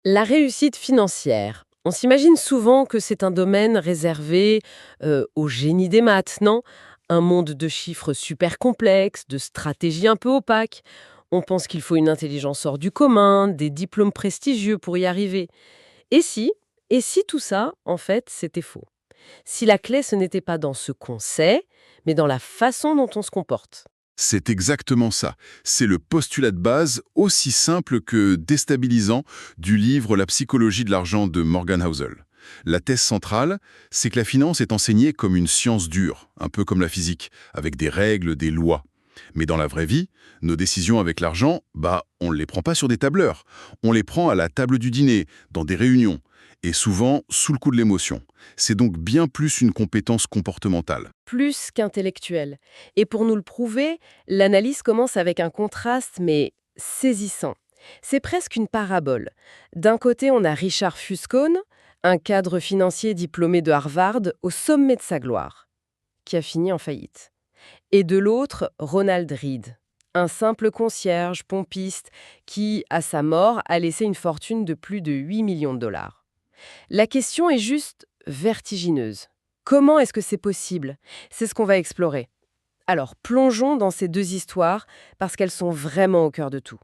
La réussite financière. On s'imagine souvent que c'est un domaine réservé au génie des maths, non? Un monde de chiffres super complexes, de stratégies un peu opaques. On pense qu'il faut une intelligence hors du commun, des diplômes prestigieux pour y arriver. Et si Et si tout ça, en fait, c'était faux? Si la clé, ce n'était pas dans ce qu'on sait, mais dans la façon dont on se comporte. C'est exactement ça. C'est le postulat de base, aussi simple que déstabilisant, du livre La psychologie de l'argent de Morgan Housel. La thèse centrale, c'est que la finance est enseignée comme une science dure, un peu comme la physique, avec des règles, des lois. Mais dans la vraie vie, nos décisions avec l'argent, on ne les prend pas sur des tableurs. On les prend à la table du dîner, dans des réunions, et souvent sous le coup de l'émotion. C'est donc bien plus une compétence comportementale. Plus qu'intellectuel. Et pour nous le prouver, l'analyse commence avec un contraste, mais saisissant. C'est presque une parabole. D'un côté, on a Richard Fuscone, un cadre financier diplômé de Harvard au sommet de sa gloire, qui a fini en faillite. Et de l'autre, Ronald Reed, un simple concierge pompiste qui, à sa mort, a laissé une fortune de plus de 8 millions de dollars. La question est juste vertigineuse. Comment est-ce que c'est possible? C'est ce qu'on va explorer. Alors, plongeons dans ces deux histoires parce qu'elles sont vraiment au cœur de tout.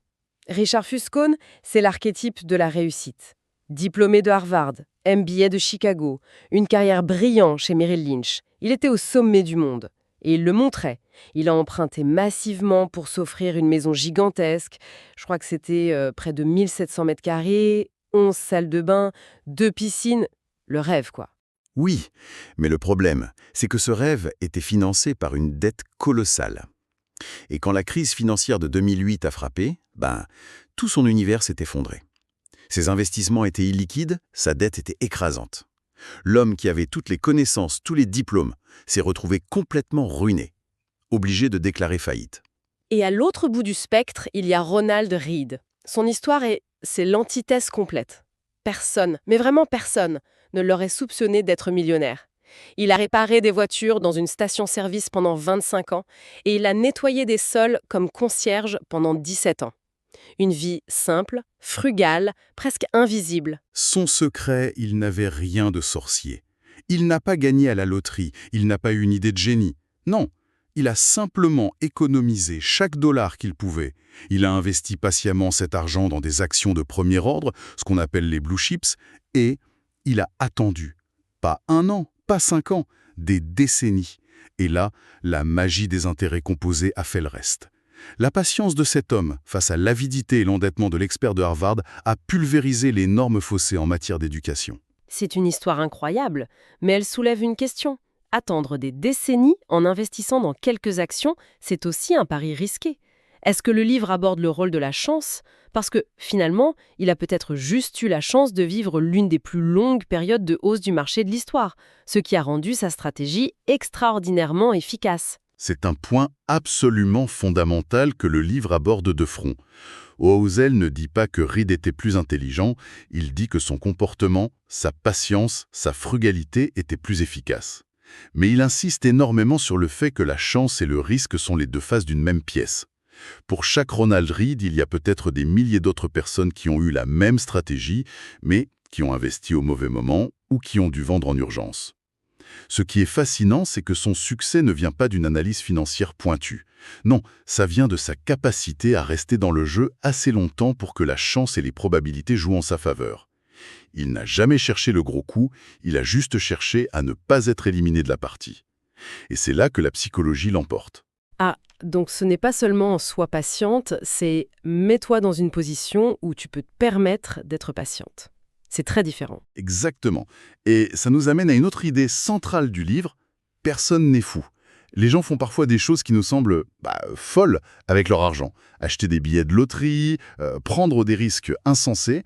Richard Fuscone, c'est l'archétype de la réussite. Diplômé de Harvard, MBA de Chicago, une carrière brillante chez Merrill Lynch. Il était au sommet du monde. Et il le montrait. Il a emprunté massivement pour s'offrir une maison gigantesque. Je crois que c'était près de 1700 mètres carrés, 11 salles de bain, 2 piscines. Le rêve, quoi. Oui, mais le problème, c'est que ce rêve était financé par une dette colossale. Et quand la crise financière de 2008 a frappé, tout son univers s'est effondré. Ses investissements étaient illiquides, sa dette était écrasante. L'homme qui avait toutes les connaissances, tous les diplômes, s'est retrouvé complètement ruiné, obligé de déclarer faillite. Et à l'autre bout du spectre, il y a Ronald Reed. Son histoire c'est l'antithèse complète. Personne, mais vraiment personne, ne l'aurait soupçonné d'être millionnaire. Il a réparé des voitures dans une station-service pendant 25 ans et il a nettoyé des sols comme concierge pendant 17 ans. Une vie simple, frugale, presque invisible. Son secret, il n'avait rien de sorcier. Il n'a pas gagné à la loterie, il n'a pas eu une idée de génie. Non, il a simplement économisé chaque dollar qu'il pouvait. Il a investi patiemment cet argent dans des actions de premier ordre, ce qu'on appelle les blue chips, et il a attendu. Pas 1 an, pas 5 ans, des décennies. Et là, la magie des intérêts composés a fait le reste. La patience de cet homme, face à l'avidité et l'endettement de l'expert de Harvard, a pulvérisé l'énorme fossé en matière d'éducation. C'est une histoire incroyable, mais elle soulève une question. Attendre des décennies en investissant dans quelques actions, c'est aussi un pari risqué. Est-ce que le livre aborde le rôle de la chance? Parce que, finalement, il a peut-être juste eu la chance de vivre l'une des plus longues périodes de hausse du marché de l'histoire, ce qui a rendu sa stratégie extraordinairement efficace. C'est un point absolument fondamental que le livre aborde de front. Housel ne dit pas que Reed était plus intelligent, il dit que son comportement, sa patience, sa frugalité étaient plus efficaces. Mais il insiste énormément sur le fait que la chance et le risque sont les deux faces d'une même pièce. Pour chaque Ronald Reed, il y a peut-être des milliers d'autres personnes qui ont eu la même stratégie, mais qui ont investi au mauvais moment ou qui ont dû vendre en urgence. Ce qui est fascinant, c'est que son succès ne vient pas d'une analyse financière pointue. Non, ça vient de sa capacité à rester dans le jeu assez longtemps pour que la chance et les probabilités jouent en sa faveur. Il n'a jamais cherché le gros coup, il a juste cherché à ne pas être éliminé de la partie. Et c'est là que la psychologie l'emporte. Ah, donc ce n'est pas seulement sois patiente, c'est mets-toi dans une position où tu peux te permettre d'être patiente. C'est très différent. Exactement. Et ça nous amène à une autre idée centrale du livre, personne n'est fou. Les gens font parfois des choses qui nous semblent folles avec leur argent. Acheter des billets de loterie, prendre des risques insensés.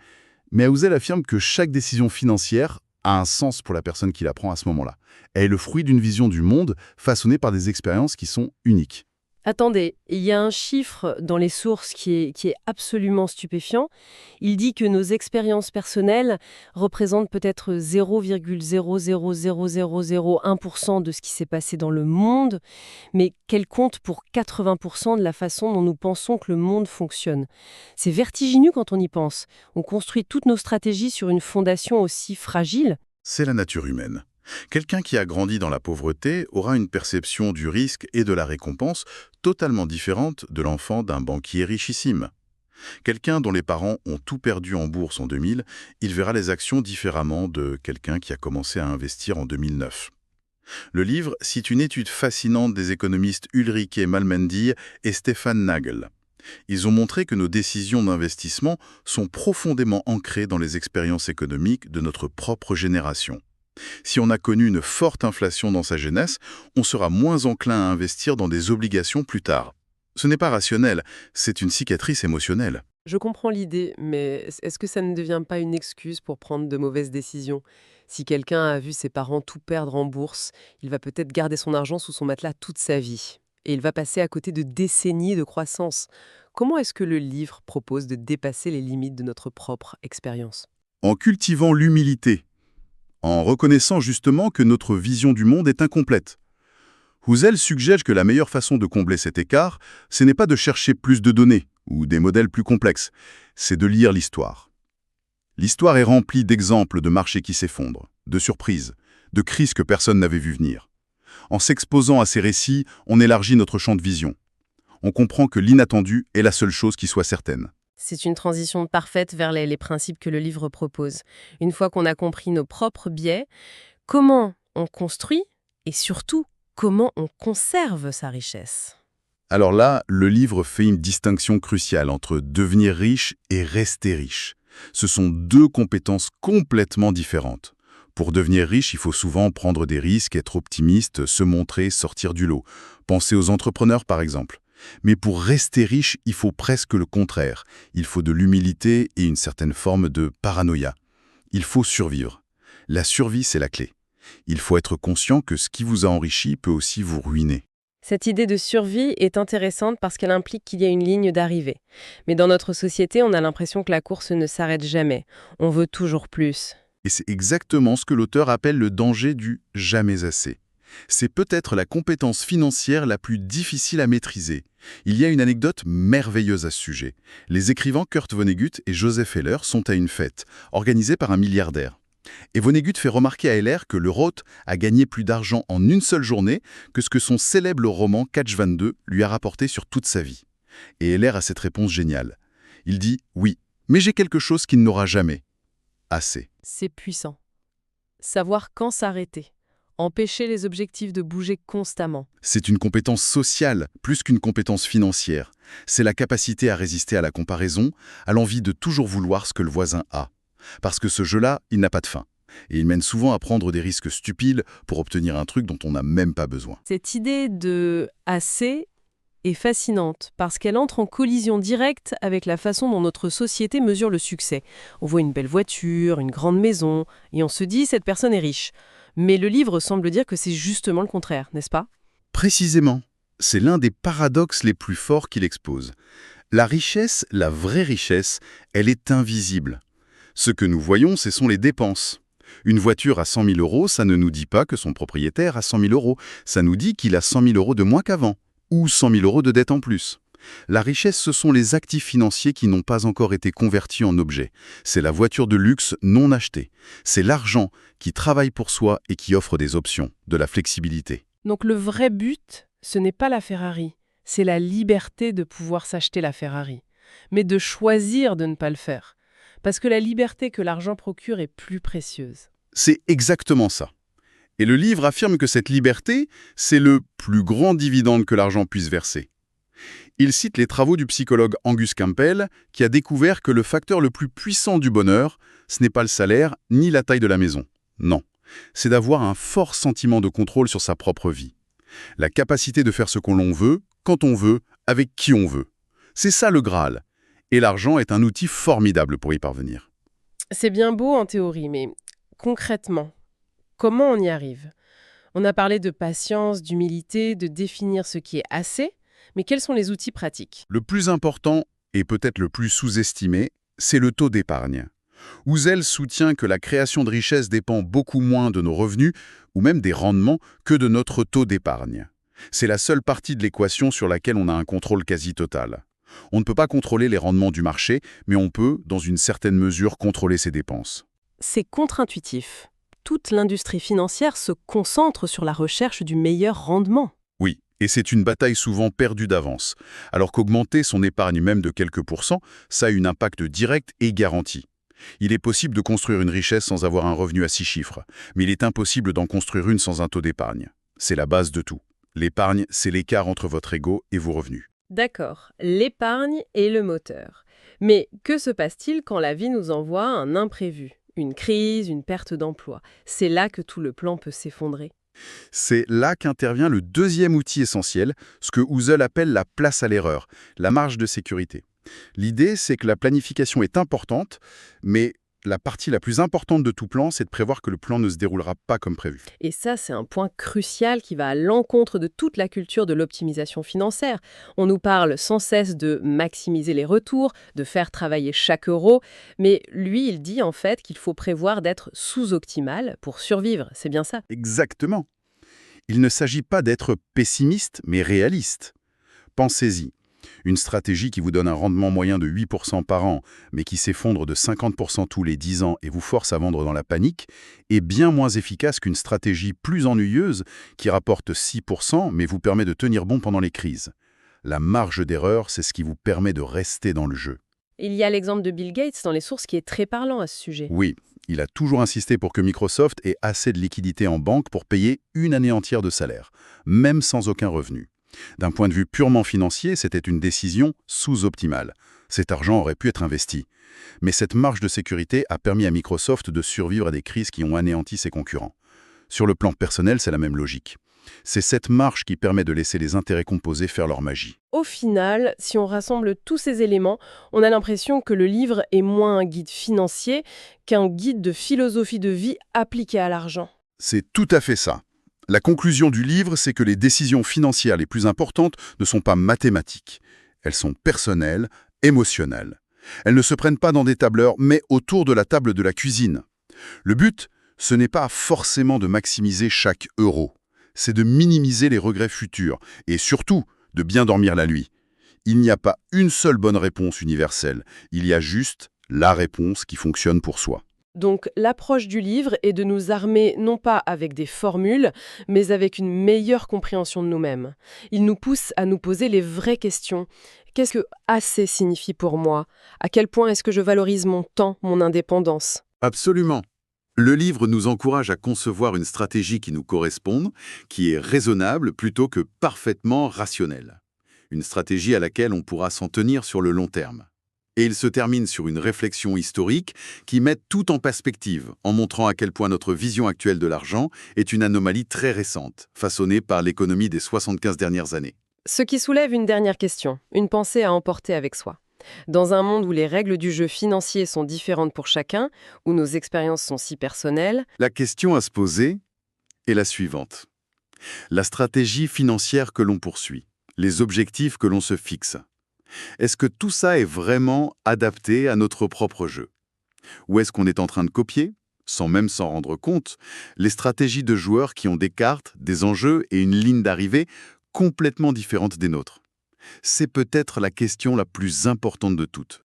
Mais Housel affirme que chaque décision financière a un sens pour la personne qui la prend à ce moment-là. Elle est le fruit d'une vision du monde façonnée par des expériences qui sont uniques. Attendez, il y a un chiffre dans les sources qui est absolument stupéfiant. Il dit que nos expériences personnelles représentent peut-être 0,0000001% de ce qui s'est passé dans le monde, mais qu'elles comptent pour 80% de la façon dont nous pensons que le monde fonctionne. C'est vertigineux quand on y pense. On construit toutes nos stratégies sur une fondation aussi fragile. C'est la nature humaine. Quelqu'un qui a grandi dans la pauvreté aura une perception du risque et de la récompense totalement différente de l'enfant d'un banquier richissime. Quelqu'un dont les parents ont tout perdu en bourse en 2000, il verra les actions différemment de quelqu'un qui a commencé à investir en 2009. Le livre cite une étude fascinante des économistes Ulrike Malmendy et Stefan Nagel. Ils ont montré que nos décisions d'investissement sont profondément ancrées dans les expériences économiques de notre propre génération. Si on a connu une forte inflation dans sa jeunesse, on sera moins enclin à investir dans des obligations plus tard. Ce n'est pas rationnel, c'est une cicatrice émotionnelle. Je comprends l'idée, mais est-ce que ça ne devient pas une excuse pour prendre de mauvaises décisions? Si quelqu'un a vu ses parents tout perdre en bourse, il va peut-être garder son argent sous son matelas toute sa vie. Et il va passer à côté de décennies de croissance. Comment est-ce que le livre propose de dépasser les limites de notre propre expérience? En cultivant l'humilité, en reconnaissant justement que notre vision du monde est incomplète. Husserl suggère que la meilleure façon de combler cet écart, ce n'est pas de chercher plus de données ou des modèles plus complexes, c'est de lire l'histoire. L'histoire est remplie d'exemples de marchés qui s'effondrent, de surprises, de crises que personne n'avait vu venir. En s'exposant à ces récits, on élargit notre champ de vision. On comprend que l'inattendu est la seule chose qui soit certaine. C'est une transition parfaite vers les principes que le livre propose. Une fois qu'on a compris nos propres biais, comment on construit et surtout comment on conserve sa richesse? Alors là, le livre fait une distinction cruciale entre devenir riche et rester riche. Ce sont deux compétences complètement différentes. Pour devenir riche, il faut souvent prendre des risques, être optimiste, se montrer, sortir du lot. Pensez aux entrepreneurs par exemple. Mais pour rester riche, il faut presque le contraire. Il faut de l'humilité et une certaine forme de paranoïa. Il faut survivre. La survie, c'est la clé. Il faut être conscient que ce qui vous a enrichi peut aussi vous ruiner. Cette idée de survie est intéressante parce qu'elle implique qu'il y a une ligne d'arrivée. Mais dans notre société, on a l'impression que la course ne s'arrête jamais. On veut toujours plus. Et c'est exactement ce que l'auteur appelle le danger du « jamais assez ». C'est peut-être la compétence financière la plus difficile à maîtriser. Il y a une anecdote merveilleuse à ce sujet. Les écrivains Kurt Vonnegut et Joseph Heller sont à une fête, organisée par un milliardaire. Et Vonnegut fait remarquer à Heller que le Roth a gagné plus d'argent en une seule journée que ce que son célèbre roman Catch 22 lui a rapporté sur toute sa vie. Et Heller a cette réponse géniale. Il dit « Oui, mais j'ai quelque chose qu'il n'aura jamais. Assez. » C'est puissant. Savoir quand s'arrêter. Empêcher les objectifs de bouger constamment. C'est une compétence sociale, plus qu'une compétence financière. C'est la capacité à résister à la comparaison, à l'envie de toujours vouloir ce que le voisin a. Parce que ce jeu-là, il n'a pas de fin. Et il mène souvent à prendre des risques stupides pour obtenir un truc dont on n'a même pas besoin. Cette idée de « assez » est fascinante parce qu'elle entre en collision directe avec la façon dont notre société mesure le succès. On voit une belle voiture, une grande maison, et on se dit « cette personne est riche ». Mais le livre semble dire que c'est justement le contraire, n'est-ce pas? Précisément, c'est l'un des paradoxes les plus forts qu'il expose. La richesse, la vraie richesse, elle est invisible. Ce que nous voyons, ce sont les dépenses. Une voiture à 100 000 euros, ça ne nous dit pas que son propriétaire a 100 000 euros. Ça nous dit qu'il a 100 000 euros de moins qu'avant, ou 100 000 euros de dette en plus. La richesse, ce sont les actifs financiers qui n'ont pas encore été convertis en objets. C'est la voiture de luxe non achetée. C'est l'argent qui travaille pour soi et qui offre des options, de la flexibilité. Donc le vrai but, ce n'est pas la Ferrari, c'est la liberté de pouvoir s'acheter la Ferrari, mais de choisir de ne pas le faire. Parce que la liberté que l'argent procure est plus précieuse. C'est exactement ça. Et le livre affirme que cette liberté, c'est le plus grand dividende que l'argent puisse verser. Il cite les travaux du psychologue Angus Campbell, qui a découvert que le facteur le plus puissant du bonheur, ce n'est pas le salaire ni la taille de la maison. Non, c'est d'avoir un fort sentiment de contrôle sur sa propre vie. La capacité de faire ce qu'on l'on veut, quand on veut, avec qui on veut. C'est ça le Graal. Et l'argent est un outil formidable pour y parvenir. C'est bien beau en théorie, mais concrètement, comment on y arrive? On a parlé de patience, d'humilité, de définir ce qui est assez, Mais quels sont les outils pratiques? Le plus important, et peut-être le plus sous-estimé, c'est le taux d'épargne. Ouzel soutient que la création de richesse dépend beaucoup moins de nos revenus, ou même des rendements, que de notre taux d'épargne. C'est la seule partie de l'équation sur laquelle on a un contrôle quasi total. On ne peut pas contrôler les rendements du marché, mais on peut, dans une certaine mesure, contrôler ses dépenses. C'est contre-intuitif. Toute l'industrie financière se concentre sur la recherche du meilleur rendement. Oui, et c'est une bataille souvent perdue d'avance, alors qu'augmenter son épargne même de quelques pourcents, ça a un impact direct et garanti. Il est possible de construire une richesse sans avoir un revenu à 6 chiffres, mais il est impossible d'en construire une sans un taux d'épargne. C'est la base de tout. L'épargne, c'est l'écart entre votre ego et vos revenus. D'accord, l'épargne est le moteur. Mais que se passe-t-il quand la vie nous envoie un imprévu? Une crise, une perte d'emploi. C'est là que tout le plan peut s'effondrer. C'est là qu'intervient le deuxième outil essentiel, ce que Ouzel appelle la place à l'erreur, la marge de sécurité. L'idée, c'est que la planification est importante, mais la partie la plus importante de tout plan, c'est de prévoir que le plan ne se déroulera pas comme prévu. Et ça, c'est un point crucial qui va à l'encontre de toute la culture de l'optimisation financière. On nous parle sans cesse de maximiser les retours, de faire travailler chaque euro, mais lui, il dit en fait qu'il faut prévoir d'être sous-optimal pour survivre. C'est bien ça? Exactement. Il ne s'agit pas d'être pessimiste, mais réaliste. Pensez-y. Une stratégie qui vous donne un rendement moyen de 8% par an, mais qui s'effondre de 50% tous les 10 ans et vous force à vendre dans la panique, est bien moins efficace qu'une stratégie plus ennuyeuse qui rapporte 6%, mais vous permet de tenir bon pendant les crises. La marge d'erreur, c'est ce qui vous permet de rester dans le jeu. Il y a l'exemple de Bill Gates dans les sources qui est très parlant à ce sujet. Oui, il a toujours insisté pour que Microsoft ait assez de liquidités en banque pour payer une année entière de salaire, même sans aucun revenu. D'un point de vue purement financier, c'était une décision sous-optimale. Cet argent aurait pu être investi. Mais cette marge de sécurité a permis à Microsoft de survivre à des crises qui ont anéanti ses concurrents. Sur le plan personnel, c'est la même logique. C'est cette marge qui permet de laisser les intérêts composés faire leur magie. Au final, si on rassemble tous ces éléments, on a l'impression que le livre est moins un guide financier qu'un guide de philosophie de vie appliqué à l'argent. C'est tout à fait ça. La conclusion du livre, c'est que les décisions financières les plus importantes ne sont pas mathématiques. Elles sont personnelles, émotionnelles. Elles ne se prennent pas dans des tableurs, mais autour de la table de la cuisine. Le but, ce n'est pas forcément de maximiser chaque euro. C'est de minimiser les regrets futurs et surtout de bien dormir la nuit. Il n'y a pas une seule bonne réponse universelle. Il y a juste la réponse qui fonctionne pour soi. Donc l'approche du livre est de nous armer non pas avec des formules, mais avec une meilleure compréhension de nous-mêmes. Il nous pousse à nous poser les vraies questions. Qu'est-ce que assez signifie pour moi? À quel point est-ce que je valorise mon temps, mon indépendance? Absolument. Le livre nous encourage à concevoir une stratégie qui nous corresponde, qui est raisonnable plutôt que parfaitement rationnelle. Une stratégie à laquelle on pourra s'en tenir sur le long terme. Et il se termine sur une réflexion historique qui met tout en perspective, en montrant à quel point notre vision actuelle de l'argent est une anomalie très récente, façonnée par l'économie des 75 dernières années. Ce qui soulève une dernière question, une pensée à emporter avec soi. Dans un monde où les règles du jeu financier sont différentes pour chacun, où nos expériences sont si personnelles, La question à se poser est la suivante. La stratégie financière que l'on poursuit, les objectifs que l'on se fixe, est-ce que tout ça est vraiment adapté à notre propre jeu? Ou est-ce qu'on est en train de copier, sans même s'en rendre compte, les stratégies de joueurs qui ont des cartes, des enjeux et une ligne d'arrivée complètement différentes des nôtres? C'est peut-être la question la plus importante de toutes.